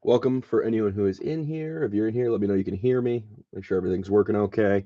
Welcome for anyone who is in here. If you're in here, let me know you can hear me. Make sure everything's working okay.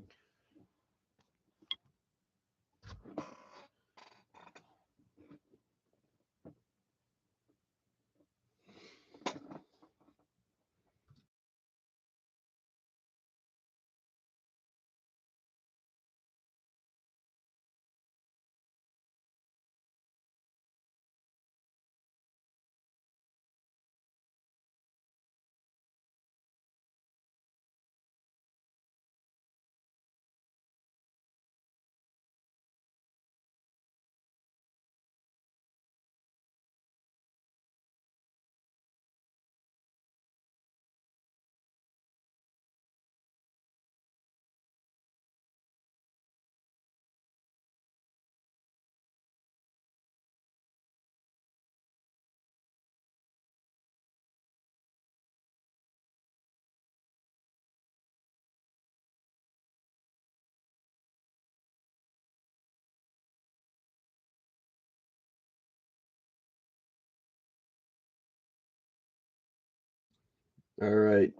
All right.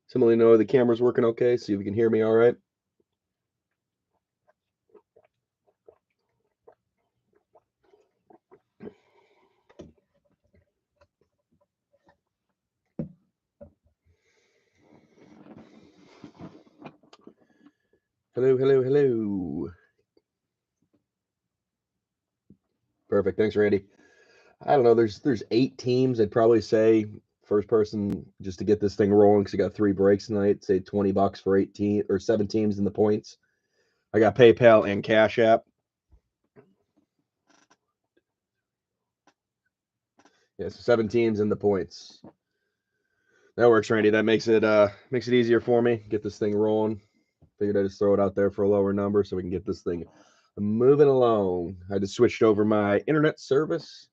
Somebody know the camera's working okay. See if you can hear me all right. Hello, hello, hello. Perfect. Thanks, Randy. I don't know. There's 8 teams. I'd probably say first person just to get this thing rolling because you got 3 breaks tonight. Say $20 for 18 or 7 teams in the points. I got PayPal and Cash App. Yeah, so 7 teams in the points. That works, Randy. That makes it easier for me. Get this thing rolling. Figured I'd just throw it out there for a lower number so we can get this thing moving along. I just switched over my internet service.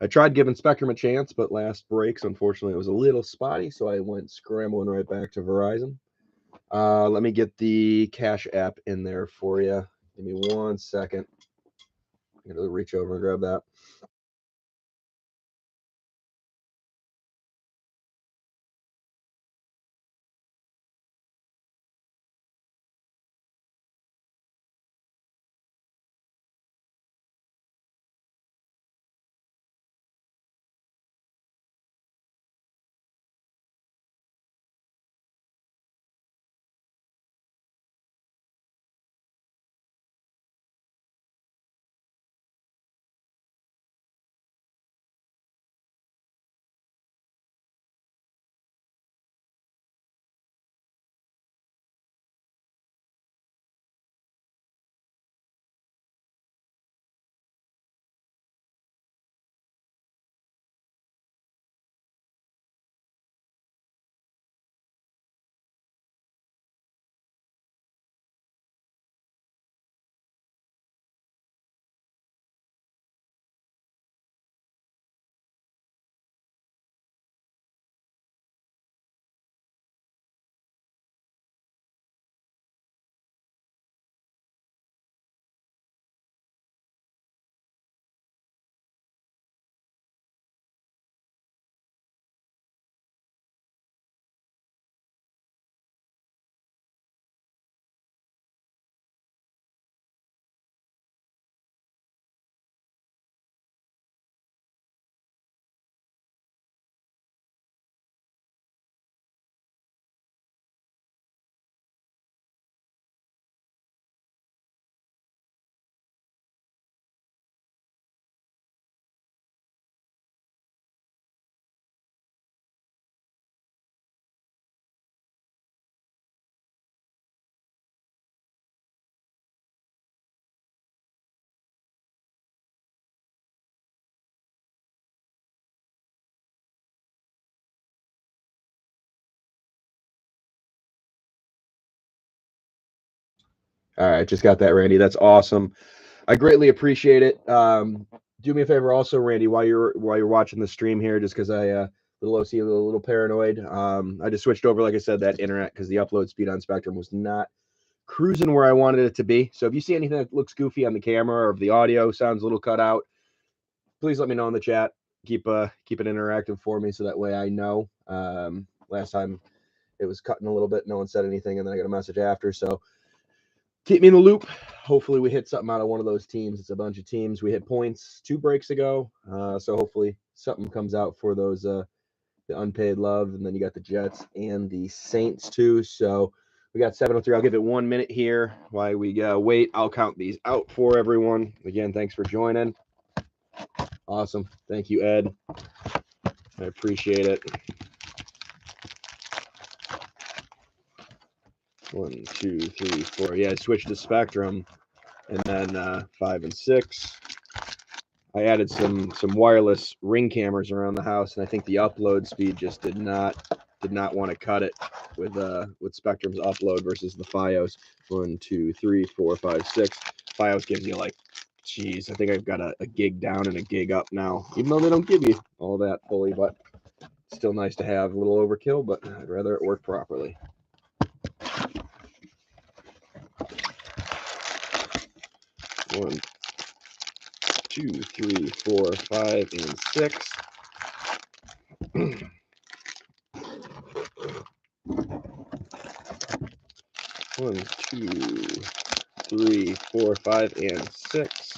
I tried giving Spectrum a chance, but last breaks, unfortunately, it was a little spotty, so I went scrambling right back to Verizon. Let me get the Cash App in there for you. Give me 1 second. I'm going to reach over and grab that. All right, just got that, Randy. That's awesome. I greatly appreciate it. Do me a favor, also, Randy, while you're watching the stream here, just because I little OC, a little paranoid. I just switched over, like I said, that internet because the upload speed on Spectrum was not cruising where I wanted it to be. So if you see anything that looks goofy on the camera or if the audio sounds a little cut out, please let me know in the chat. keep it interactive for me so that way I know. Last time it was cutting a little bit, no one said anything, and then I got a message after. So keep me in the loop. Hopefully we hit something out of one of those teams. It's a bunch of teams. We hit points 2 breaks ago, so hopefully something comes out for those the unpaid love, and then you got the Jets and the Saints too. So we got 7:03. I'll give it 1 minute here while we wait. I'll count these out for everyone. Again, thanks for joining. Awesome. Thank you, Ed. I appreciate it. 1, 2, 3, 4. Yeah, I switched to Spectrum, and then 5 and 6. I added some wireless ring cameras around the house, and I think the upload speed just did not want to cut it with Spectrum's upload versus the FiOS. 1, 2, 3, 4, 5, 6. FiOS gives you like, geez, I think I've got a gig down and a gig up now, even though they don't give you all that fully, but it's still nice to have. A little overkill, but I'd rather it work properly. One, 2, 3, 4, 5, and 6. 1, 2, 3, 4, 5, and 6.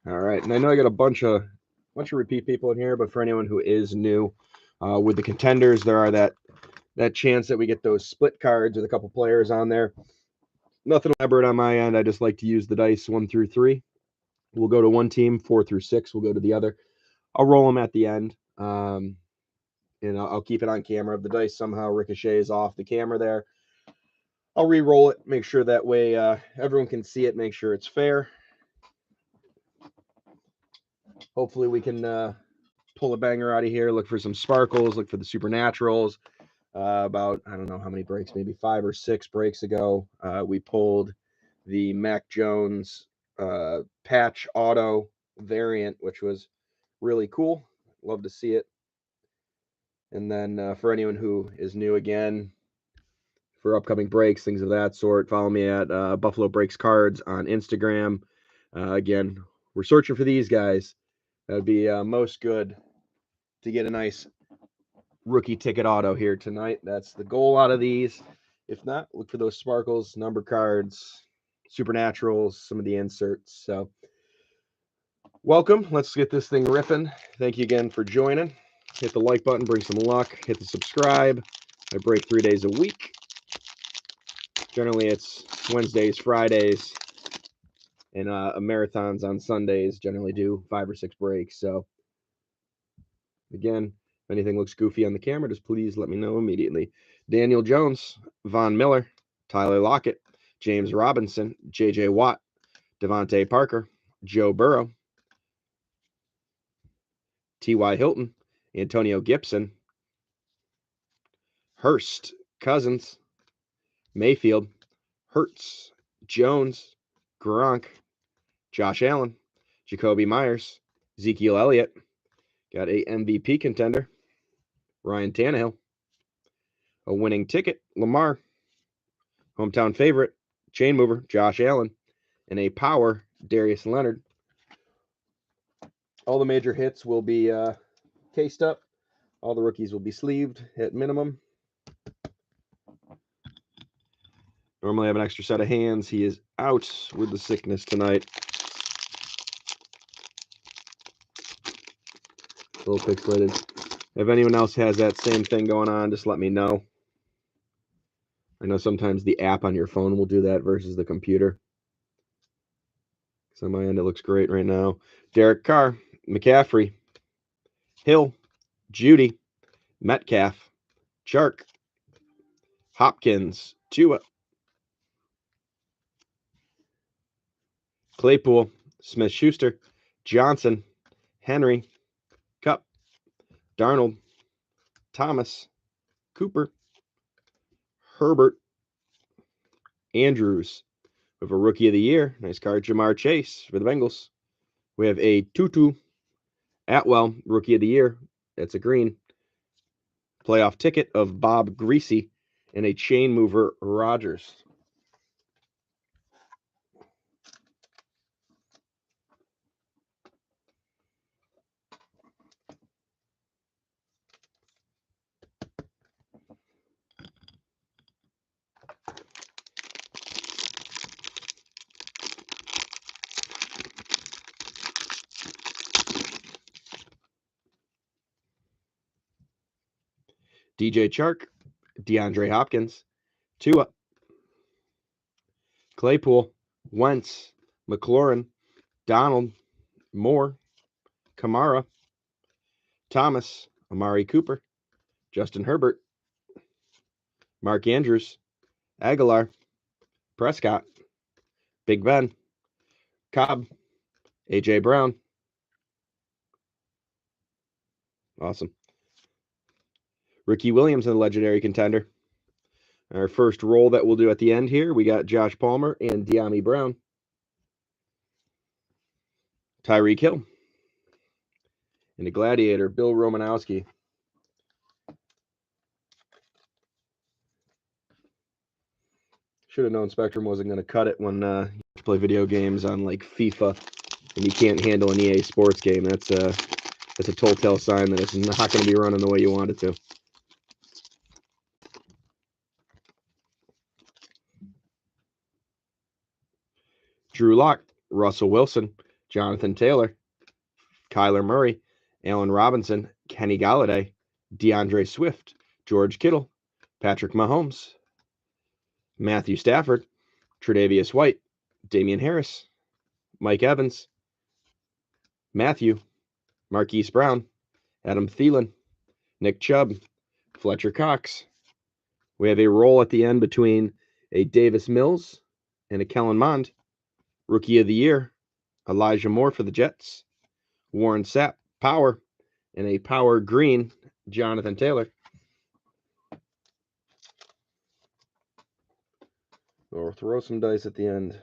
All right, and I know I got a bunch of repeat people in here, but for anyone who is new, with the contenders, there are that chance that we get those split cards with a couple players on there. Nothing elaborate on my end. I just like to use the dice 1 through 3. We'll go to one team. 4 through 6, we'll go to the other. I'll roll them at the end, and I'll keep it on camera. If the dice somehow ricochets off the camera there, I'll re-roll it, make sure that way everyone can see it, make sure it's fair. Hopefully we can pull a banger out of here, look for some sparkles, look for the supernaturals. About, I don't know how many breaks, maybe 5 or 6 breaks ago, we pulled the Mac Jones patch auto variant, which was really cool. Love to see it. And then for anyone who is new again, for upcoming breaks, things of that sort, follow me at Buffalo Breaks Cards on Instagram. Again, we're searching for these guys. That would be most good to get a nice rookie ticket auto here tonight. That's the goal out of these. If not, look for those sparkles, number cards, supernaturals, some of the inserts. So welcome. Let's get this thing ripping. Thank you again for joining. Hit the like button, bring some luck. Hit the subscribe. I break 3 days a week. Generally, it's Wednesdays, Fridays, and marathons on Sundays. Generally do 5 or 6 breaks. So again, if anything looks goofy on the camera, just please let me know immediately. Daniel Jones, Von Miller, Tyler Lockett, James Robinson, J.J. Watt, Devontae Parker, Joe Burrow, T.Y. Hilton, Antonio Gibson, Hurst, Cousins, Mayfield, Hurts, Jones, Gronk, Josh Allen, Jacoby Myers, Ezekiel Elliott, got a MVP contender, Ryan Tannehill, a winning ticket, Lamar, hometown favorite, chain mover, Josh Allen, and a power, Darius Leonard. All the major hits will be cased up. All the rookies will be sleeved at minimum. Normally I have an extra set of hands. He is out with the sickness tonight. A little pixelated. If anyone else has that same thing going on, just let me know. I know sometimes the app on your phone will do that versus the computer. So on my end, it looks great right now. Derek Carr, McCaffrey, Hill, Judy, Metcalf, Chark, Hopkins, Tua, Claypool, Smith-Schuster, Johnson, Henry, Kupp, Darnold, Thomas, Cooper, Herbert, Andrews. We have a Rookie of the Year. Nice card, Jamar Chase for the Bengals. We have a Tutu Atwell, Rookie of the Year. That's a green. Playoff ticket of Bob Greasy and a chain mover, Rodgers. DJ Chark, DeAndre Hopkins, Tua, Claypool, Wentz, McLaurin, Donald, Moore, Kamara, Thomas, Amari Cooper, Justin Herbert, Mark Andrews, Aguilar, Prescott, Big Ben, Cobb, A.J. Brown. Awesome. Ricky Williams, a legendary contender. Our first roll that we'll do at the end here, we got Josh Palmer and De'Ami Brown. Tyreek Hill. And a Gladiator, Bill Romanowski. Should have known Spectrum wasn't going to cut it when you play video games on like FIFA and you can't handle an EA Sports game. That's a telltale sign that it's not going to be running the way you want it to. Drew Lock, Russell Wilson, Jonathan Taylor, Kyler Murray, Allen Robinson, Kenny Galladay, DeAndre Swift, George Kittle, Patrick Mahomes, Matthew Stafford, Tre'Davious White, Damian Harris, Mike Evans, Matthew, Marquise Brown, Adam Thielen, Nick Chubb, Fletcher Cox. We have a roll at the end between a Davis Mills and a Kellen Mond. Rookie of the Year, Elijah Moore for the Jets, Warren Sapp, Power, and a Power Green, Jonathan Taylor. We'll throw some dice at the end.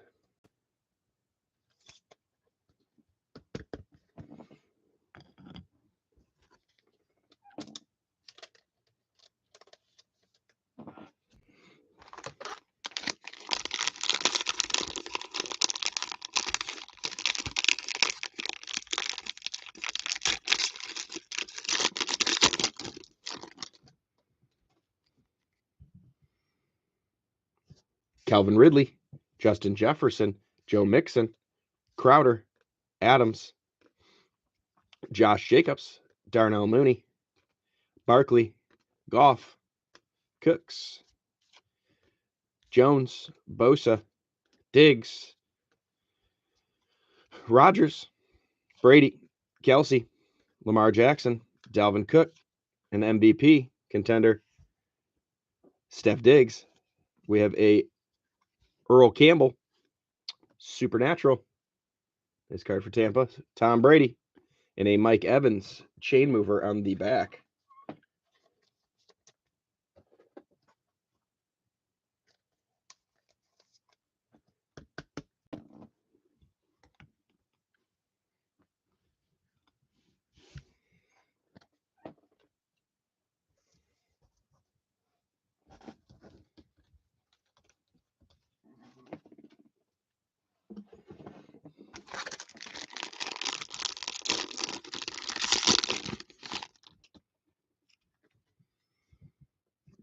Calvin Ridley, Justin Jefferson, Joe Mixon, Crowder, Adams, Josh Jacobs, Darnell Mooney, Barkley, Goff, Cooks, Jones, Bosa, Diggs, Rodgers, Brady, Kelsey, Lamar Jackson, Dalvin Cook, an MVP contender, Steph Diggs. We have a Earl Campbell, Supernatural. Nice card for Tampa. Tom Brady, and a Mike Evans chain mover on the back.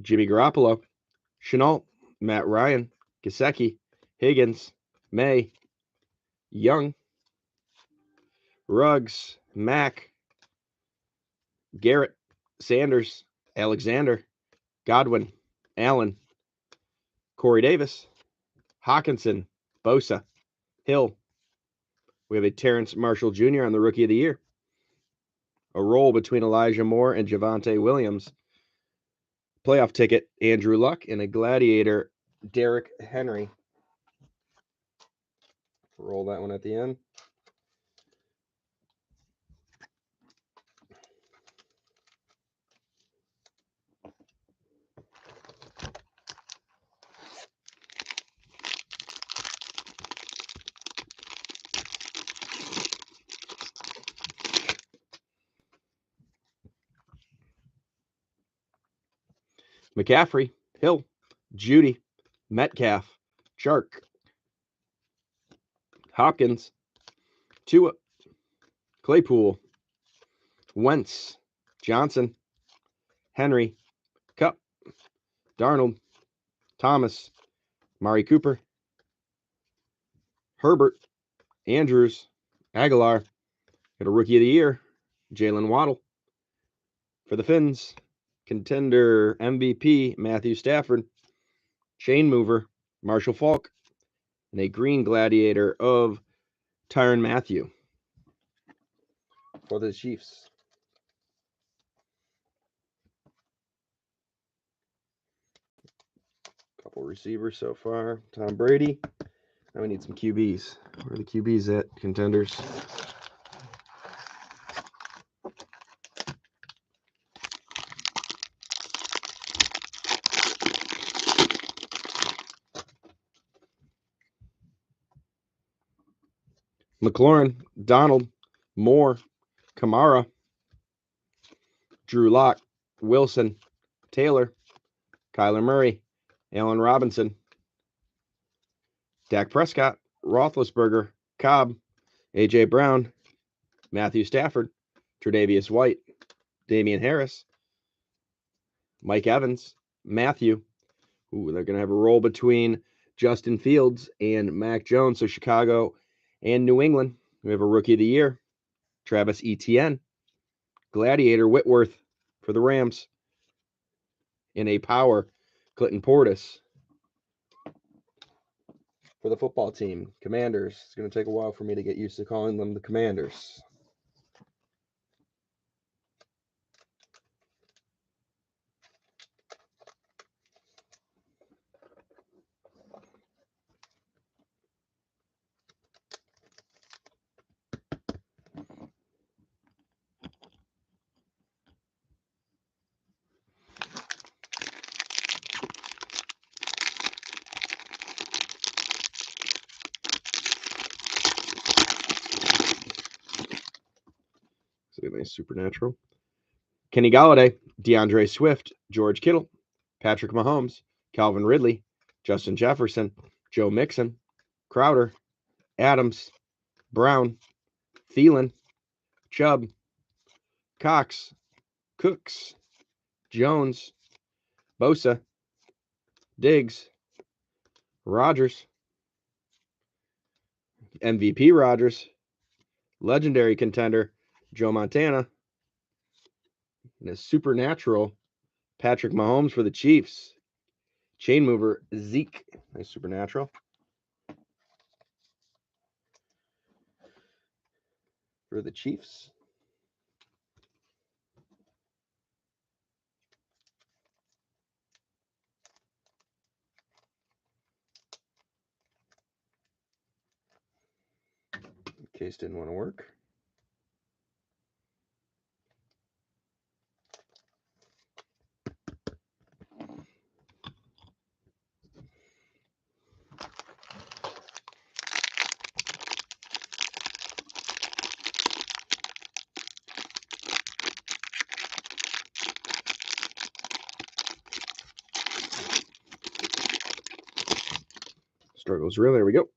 Jimmy Garoppolo, Chenault, Matt Ryan, Gesicki, Higgins, May, Young, Ruggs, Mack, Garrett, Sanders, Alexander, Godwin, Allen, Corey Davis, Hawkinson, Bosa, Hill. We have a Terrence Marshall Jr. on the Rookie of the Year. A roll between Elijah Moore and Javonte Williams. Playoff ticket, Andrew Luck, and a Gladiator, Derrick Henry. Roll that one at the end. McCaffrey, Hill, Judy, Metcalf, Chark, Hopkins, Tua, Claypool, Wentz, Johnson, Henry, Cup, Darnold, Thomas, Mari Cooper, Herbert, Andrews, Aguilar. Got a Rookie of the Year, Jalen Waddle. For the Finns, Contender MVP, Matthew Stafford. Chain mover, Marshall Faulk. And a green gladiator of Tyrann Mathieu for the Chiefs. Couple receivers so far. Tom Brady. Now we need some QBs. Where are the QBs at? Contenders. McLaurin, Donald, Moore, Kamara, Drew Lock, Wilson, Taylor, Kyler Murray, Allen Robinson, Dak Prescott, Roethlisberger, Cobb, A.J. Brown, Matthew Stafford, Tre'Davious White, Damian Harris, Mike Evans, Matthew. Ooh, they're going to have a roll between Justin Fields and Mac Jones. So Chicago and New England. We have a Rookie of the Year, Travis Etienne, Gladiator Whitworth for the Rams, and a power, Clinton Portis for the football team. Commanders. It's going to take a while for me to get used to calling them the Commanders. So a nice supernatural. Kenny Golladay, DeAndre Swift, George Kittle, Patrick Mahomes, Calvin Ridley, Justin Jefferson, Joe Mixon, Crowder, Adams, Brown, Thielen, Chubb, Cox, Cooks, Jones, Bosa, Diggs, Rodgers, MVP Rodgers, legendary contender Joe Montana, and a supernatural Patrick Mahomes for the Chiefs. Chain mover Zeke, nice supernatural. For the Chiefs. Case didn't want to work. Struggles real. There we go.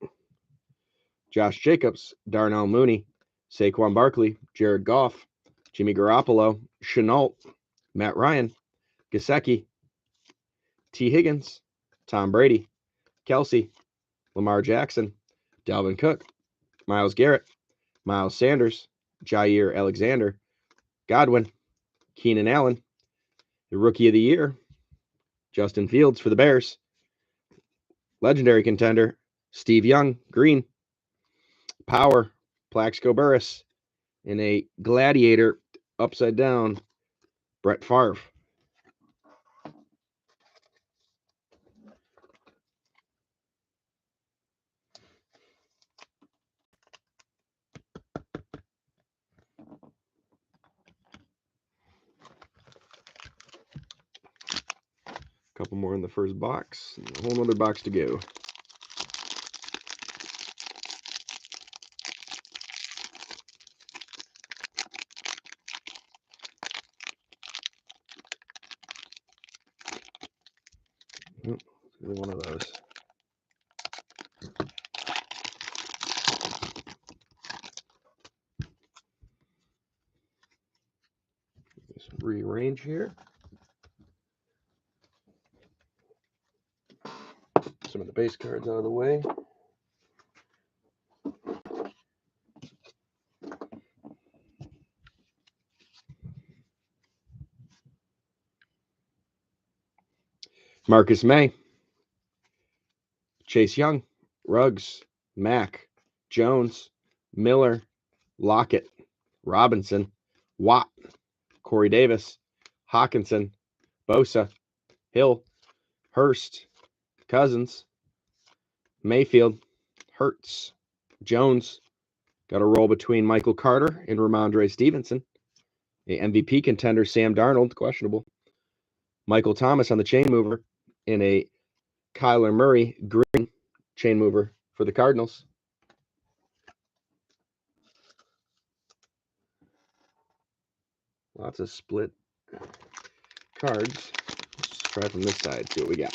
Josh Jacobs, Darnell Mooney, Saquon Barkley, Jared Goff, Jimmy Garoppolo, Shenault, Matt Ryan, Gesicki, T. Higgins, Tom Brady, Kelsey, Lamar Jackson, Dalvin Cook, Myles Garrett, Miles Sanders, Jair Alexander, Godwin, Keenan Allen, the Rookie of the Year, Justin Fields for the Bears, legendary contender, Steve Young, green, power, Plaxico Burress, and a gladiator upside down, Brett Favre. Couple more in the first box, and a whole other box to go. Oh, one of those. Just rearrange here. Some of the base cards out of the way. Marcus May, Chase Young, Ruggs, Mack, Jones, Miller, Lockett, Robinson, Watt, Corey Davis, Hawkinson, Bosa, Hill, Hurst, Cousins, Mayfield, Hurts, Jones. Got a roll between Michael Carter and Ramondre Stevenson. A MVP contender, Sam Darnold, questionable. Michael Thomas on the chain mover. And a Kyler Murray green chain mover for the Cardinals. Lots of split cards. Let's try from this side, see what we got.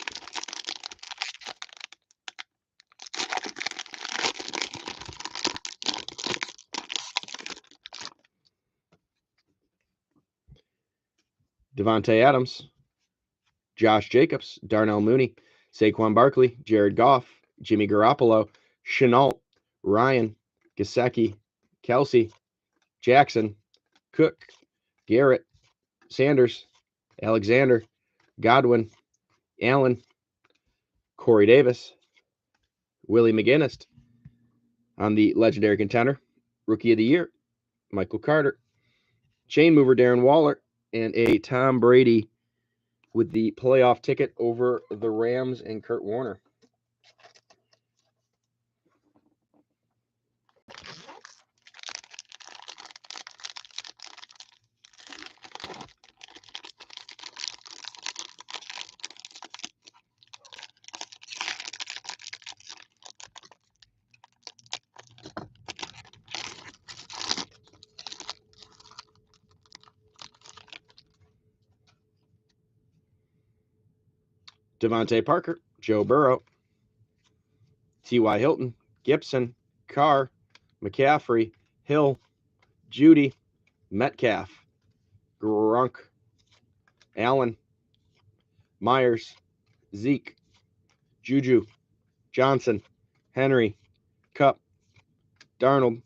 Devontae Adams, Josh Jacobs, Darnell Mooney, Saquon Barkley, Jared Goff, Jimmy Garoppolo, Shenault, Ryan, Gesicki, Kelsey, Jackson, Cook, Garrett, Sanders, Alexander, Godwin, Allen, Corey Davis, Willie McGinnis on the legendary contender, Rookie of the Year, Michael Carter, chain mover Darren Waller, and a Tom Brady with the playoff ticket over the Rams and Kurt Warner. Devontae Parker, Joe Burrow, T.Y. Hilton, Gibson, Carr, McCaffrey, Hill, Judy, Metcalf, Gronk, Allen, Myers, Zeke, Juju, Johnson, Henry, Kupp, Darnold,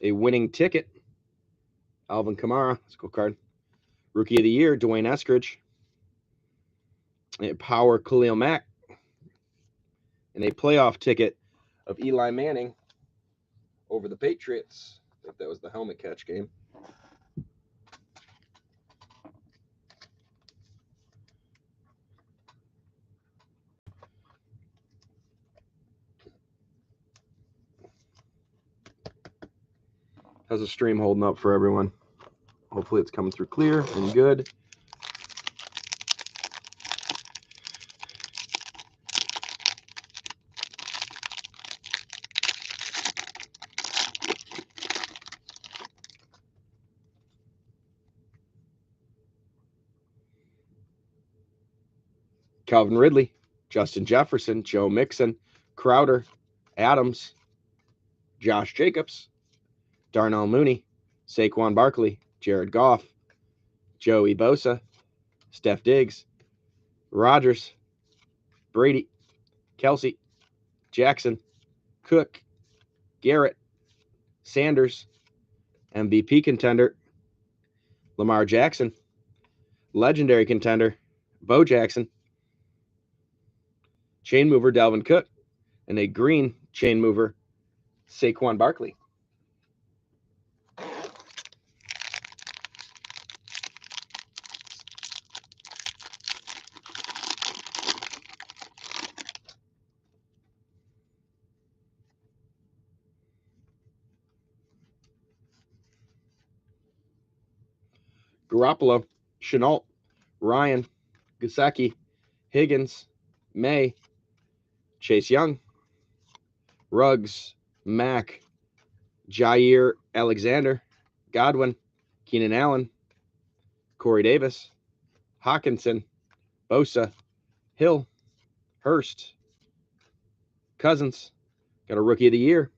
a winning ticket, Alvin Kamara, let's go card, Rookie of the Year, Dwayne Eskridge, a power Khalil Mack, and a playoff ticket of Eli Manning over the Patriots. I think that was the helmet catch game. How's the stream holding up for everyone? Hopefully it's coming through clear and good. Calvin Ridley, Justin Jefferson, Joe Mixon, Crowder, Adams, Josh Jacobs, Darnell Mooney, Saquon Barkley, Jared Goff, Joey Bosa, Steph Diggs, Rodgers, Brady, Kelsey, Jackson, Cook, Garrett, Sanders, MVP contender, Lamar Jackson, legendary contender, Bo Jackson, chain mover Dalvin Cook, and a green chain mover, Saquon Barkley. Garoppolo, Shenault, Ryan, Gesicki, Higgins, May, Chase Young, Ruggs, Mack, Jair Alexander, Godwin, Keenan Allen, Corey Davis, Hawkinson, Bosa, Hill, Hurst, Cousins. Got a Rookie of the Year,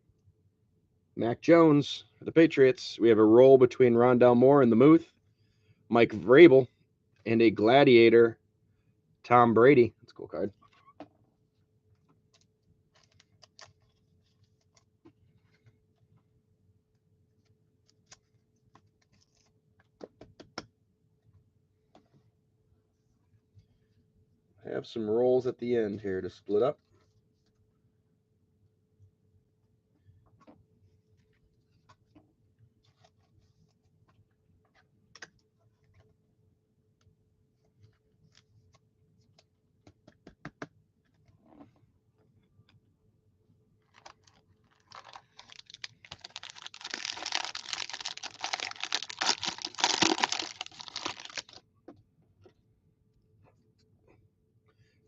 Mac Jones for the Patriots. We have a roll between Rondell Moore and the Muth, Mike Vrabel, and a Gladiator, Tom Brady. That's a cool card. I have have some rolls at the end here to split up.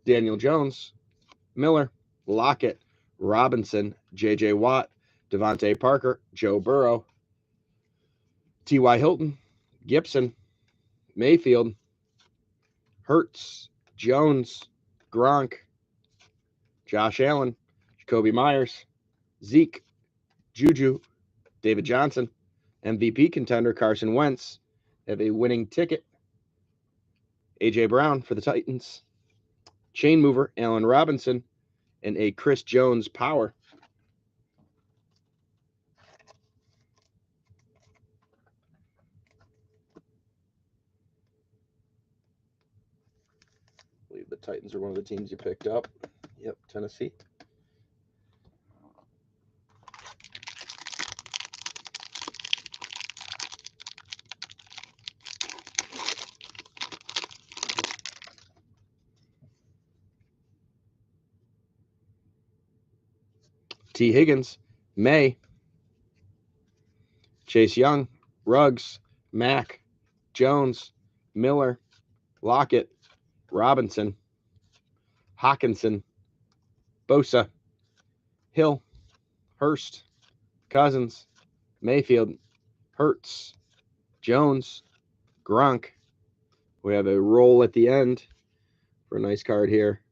Daniel Jones, Miller, Lockett, Robinson, J.J. Watt, Devontae Parker, Joe Burrow, T.Y. Hilton, Gibson, Mayfield, Hurts, Jones, Gronk, Josh Allen, Jacoby Myers, Zeke, Juju, David Johnson, MVP contender Carson Wentz, have a winning ticket, A.J. Brown for the Titans, chain mover Allen Robinson, and a Chris Jones power. I believe the Titans are one of the teams you picked up. Yep, Tennessee. T. Higgins, May, Chase Young, Ruggs, Mack, Jones, Miller, Lockett, Robinson, Hawkinson, Bosa, Hill, Hurst, Cousins, Mayfield, Hurts, Jones, Gronk. We have a roll at the end for a nice card here.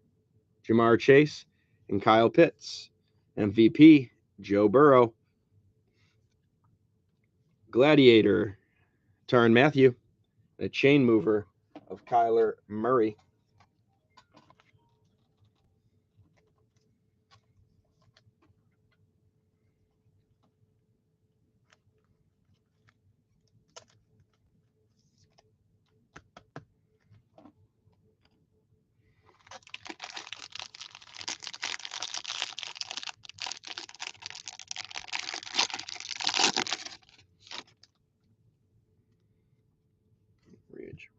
Jamar Chase and Kyle Pitts. MVP, Joe Burrow. Gladiator, Tyrann Mathieu. A chain mover of Kyler Murray.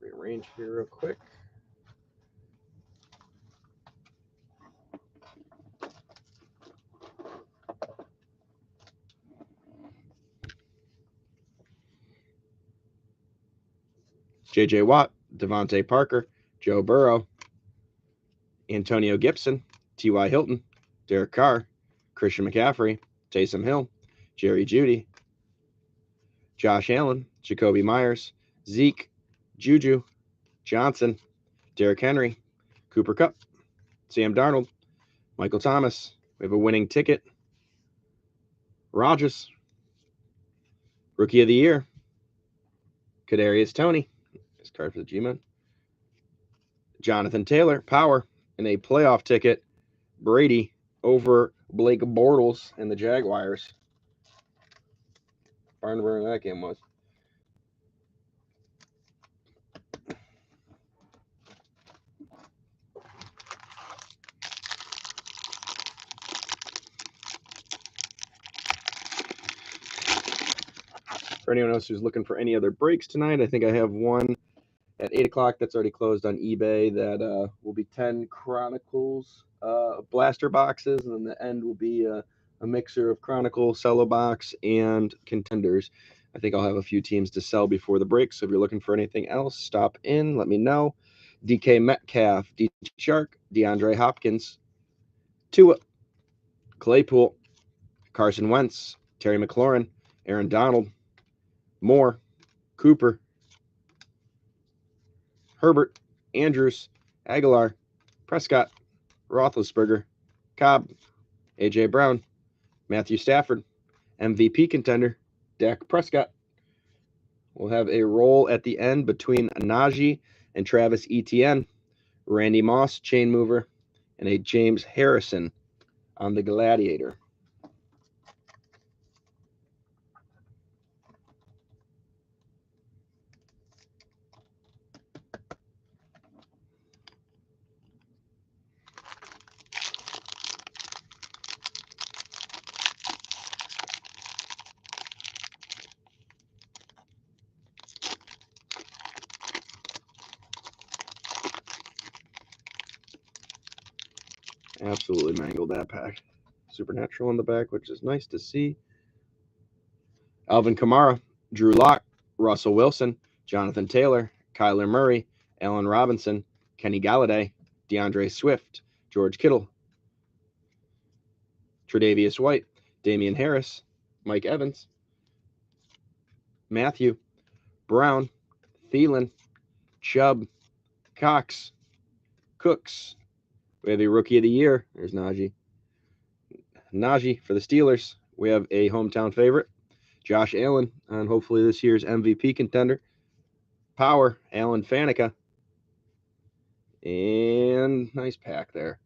Rearrange here real quick. J.J. Watt, Devontae Parker, Joe Burrow, Antonio Gibson, T.Y. Hilton, Derek Carr, Christian McCaffrey, Taysom Hill, Jerry Jeudy, Josh Allen, Jacoby Myers, Zeke, Juju, Johnson, Derrick Henry, Cooper Kupp, Sam Darnold, Michael Thomas. We have a winning ticket. Rodgers, Rookie of the Year, Kadarius Toney, his card for the G-Man. Jonathan Taylor, Power, and a playoff ticket, Brady over Blake Bortles and the Jaguars. I don't remember where that game was. For anyone else who's looking for any other breaks tonight, I think I have one at 8 o'clock that's already closed on eBay that will be 10 Chronicles blaster boxes, and then the end will be a mixer of Chronicle, CELLO box, and Contenders. I think I'll have a few teams to sell before the break, so if you're looking for anything else, stop in, let me know. DK Metcalf, DJ Shark, DeAndre Hopkins, Tua, Claypool, Carson Wentz, Terry McLaurin, Aaron Donald, Moore, Cooper, Herbert, Andrews, Aguilar, Prescott, Roethlisberger, Cobb, A.J. Brown, Matthew Stafford, MVP contender, Dak Prescott. We'll have a roll at the end between Najee and Travis Etienne, Randy Moss, chain mover, and a James Harrison on the Gladiator. Absolutely mangled that pack. Supernatural on the back, which is nice to see. Alvin Kamara, Drew Lock, Russell Wilson, Jonathan Taylor, Kyler Murray, Allen Robinson, Kenny Galladay, DeAndre Swift, George Kittle, Tre'Davious White, Damian Harris, Mike Evans, Matthew, Brown, Thielen, Chubb, Cox, Cooks. We have a Rookie of the Year. There's Najee. Najee for the Steelers. We have a hometown favorite, Josh Allen, on hopefully this year's MVP contender. Power, Alan Faneca. And nice pack there.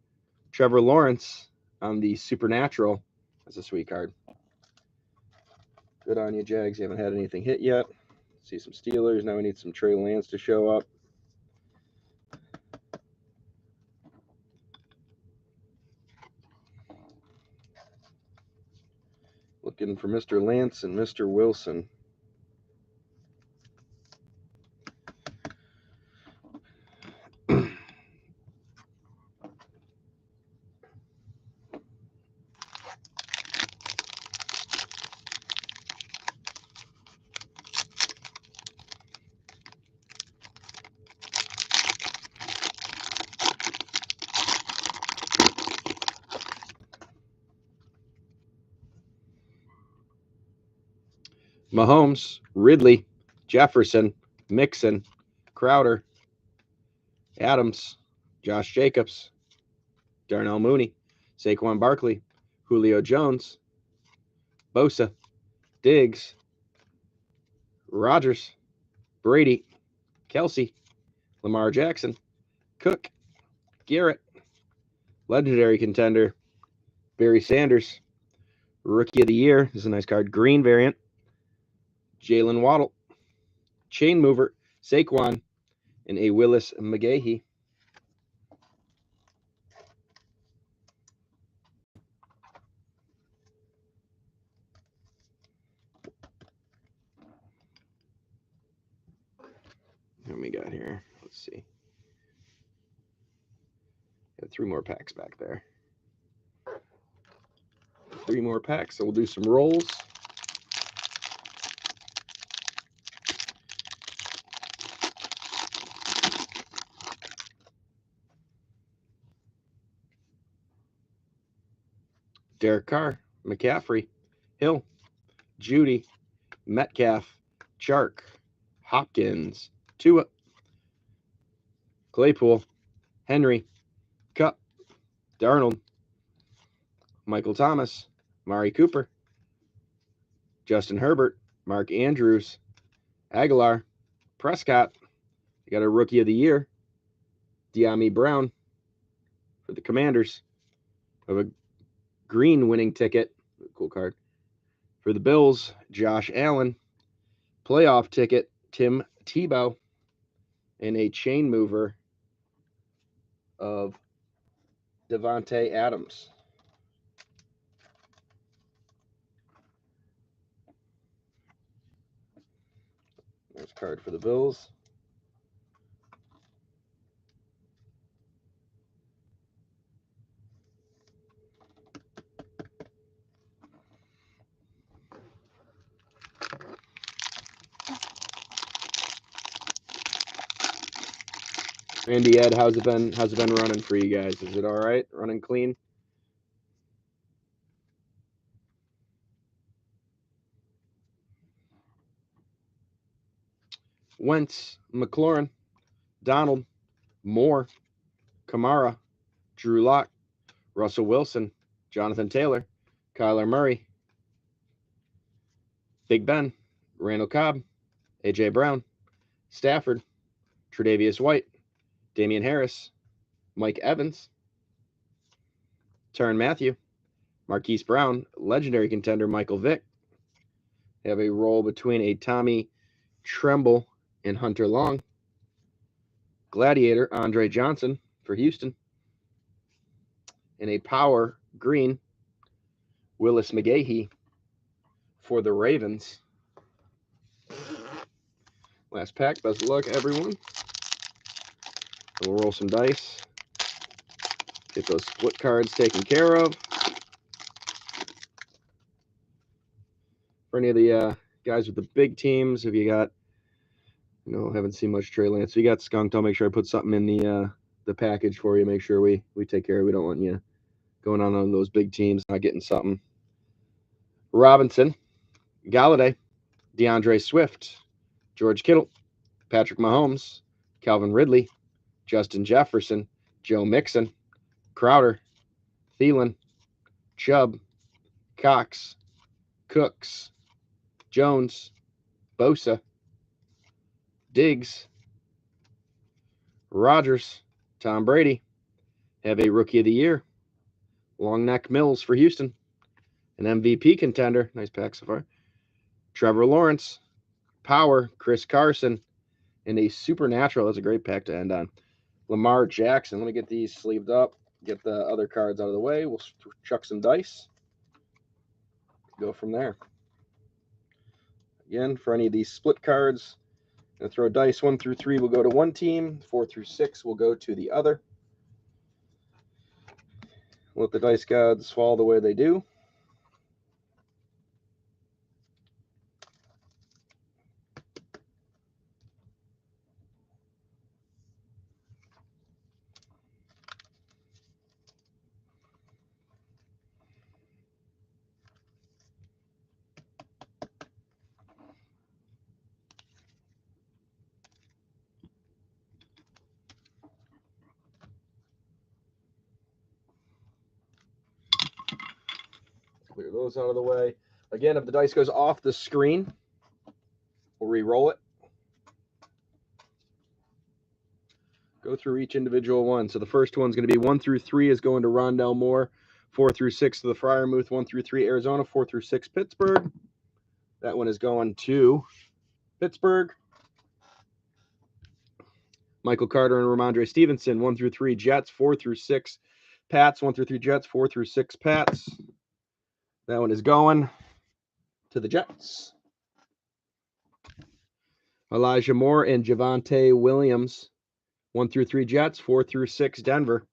Trevor Lawrence on the Supernatural. That's a sweet card. Good on you, Jags. You haven't had anything hit yet. See some Steelers. Now we need some Trey Lance to show up. Looking for Mr. Lance and Mr. Wilson. Mahomes, Ridley, Jefferson, Mixon, Crowder, Adams, Josh Jacobs, Darnell Mooney, Saquon Barkley, Julio Jones, Bosa, Diggs, Rodgers, Brady, Kelsey, Lamar Jackson, Cook, Garrett, legendary contender, Barry Sanders, Rookie of the Year. This is a nice card. Green variant. Jalen Waddle, Chain Mover, Saquon, and a Willis McGahee. What we got here? Let's see. Got 3 more packs back there. 3 more packs, so we'll do some rolls. Derek Carr, McCaffrey, Hill, Judy, Metcalf, Chark, Hopkins, Tua, Claypool, Henry, Kupp, Darnold, Michael Thomas, Mari Cooper, Justin Herbert, Mark Andrews, Aguilar, Prescott. You got a Rookie of the Year, De'Ami Brown for the Commanders. Of a green winning ticket, cool card. For the Bills, Josh Allen. Playoff ticket, Tim Tebow. And a chain mover of Devontae Adams. There's a card for the Bills. Randy Ed, how's it been running for you guys? Is it all right? Running clean? Wentz, McLaurin, Donald, Moore, Kamara, Drew Lock, Russell Wilson, Jonathan Taylor, Kyler Murray, Big Ben, Randall Cobb, A.J. Brown, Stafford, Tre'Davious White, Damian Harris, Mike Evans, Tyrann Mathieu, Marquise Brown, legendary contender Michael Vick. They have a roll between a Tommy Tremble and Hunter Long. Gladiator, Andre Johnson for Houston. And a power green, Willis McGahee for the Ravens. Last pack. Best of luck, everyone. We'll roll some dice. Get those split cards taken care of. For any of the guys with the big teams, if you got, haven't seen much Trey Lance. So you got skunked. I'll make sure I put something in the package for you. Make sure we take care of it. We don't want you going on those big teams, not getting something. Robinson, Galladay, DeAndre Swift, George Kittle, Patrick Mahomes, Calvin Ridley, Justin Jefferson, Joe Mixon, Crowder, Thielen, Chubb, Cox, Cooks, Jones, Bosa, Diggs, Rodgers, Tom Brady. Have a Rookie of the Year. Long Neck Mills for Houston. An MVP contender. Nice pack so far. Trevor Lawrence, Power, Chris Carson, and a Supernatural. That's a great pack to end on. Lamar Jackson. Let me get these sleeved up. Get the other cards out of the way. We'll chuck some dice. Go from there. Again, for any of these split cards, I'm going to throw dice. 1 through 3 will go to one team. 4 through 6 will go to the other. Let the dice gods fall the way they do. Clear those out of the way. Again, if the dice goes off the screen, we'll re-roll it. Go through each individual one. So the first one's going to be 1 through 3 is going to Rondell Moore. 4 through 6 to the Freiermuth. 1 through 3 Arizona. 4 through 6 Pittsburgh. That one is going to Pittsburgh. Michael Carter and Ramondre Stevenson. 1 through 3 Jets. 4 through 6 Pats. 1 through 3 Jets. 4 through 6 Pats. That one is going to the Jets. Elijah Moore and Javonte Williams. 1 through 3 Jets. 4 through 6 Denver.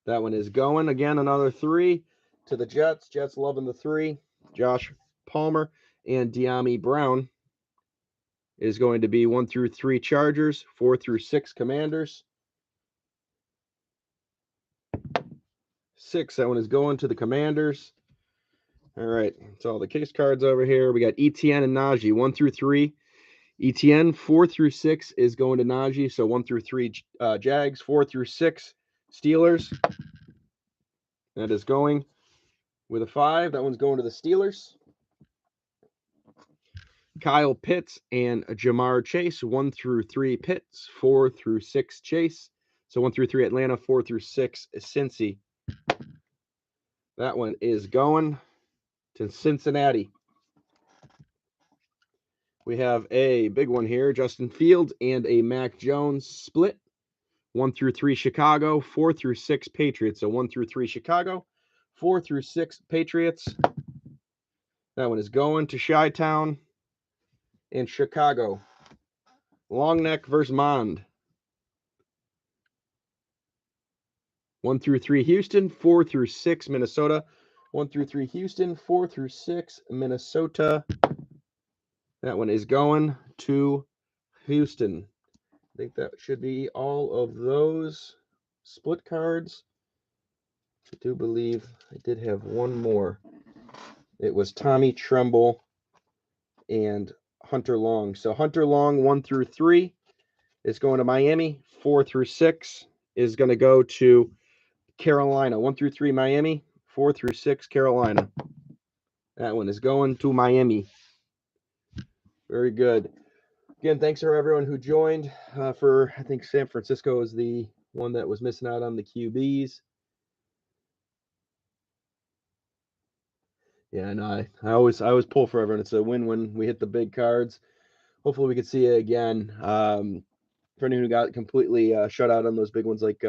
That one is going. Again, another 3 to the Jets. Jets loving the 3. Josh Palmer and De'Ami Brown is going to be 1 through 3 Chargers. 4 through 6 Commanders. 6, that one is going to the Commanders. All right, that's all the case cards over here. We got Etienne and Najee, 1 through 3. Etienne, 4 through 6 is going to Najee. So 1 through 3 Jags, 4 through 6 Steelers. That is going with a 5. That one's going to the Steelers. Kyle Pitts and Jamar Chase, 1 through 3 Pitts, 4 through 6 Chase. So 1 through 3 Atlanta, 4 through 6 Cincy. That one is going to Cincinnati. We have a big one here, Justin Fields and a Mac Jones split. 1 through 3 Chicago, 4 through 6 Patriots. So 1 through 3 Chicago, 4 through 6 Patriots. That one is going to Chi-Town and Chicago. Long Neck versus Mond. 1 through 3 Houston, 4 through 6 Minnesota. 1 through 3 Houston, 4 through 6 Minnesota. That one is going to Houston. I think that should be all of those split cards. I do believe I did have one more. It was Tommy Tremble and Hunter Long. So Hunter Long, 1 through 3 is going to Miami. 4 through 6 is going to go to Carolina. 1 through 3 Miami. 4 through 6 Carolina. That one is going to Miami. Very good. Again, thanks for everyone who joined. I think San Francisco is the one that was missing out on the QBs. Yeah, no, I always pull for everyone. It's a win when we hit the big cards. Hopefully we can see it again. For anyone who got completely shut out on those big ones like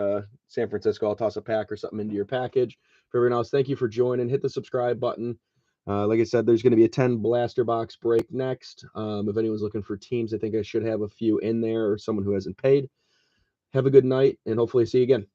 San Francisco, I'll toss a pack or something into your package. For everyone else, thank you for joining. Hit the subscribe button. Like I said, there's going to be a 10 blaster box break next. If anyone's looking for teams, I think I should have a few in there or someone who hasn't paid. Have a good night, and hopefully see you again.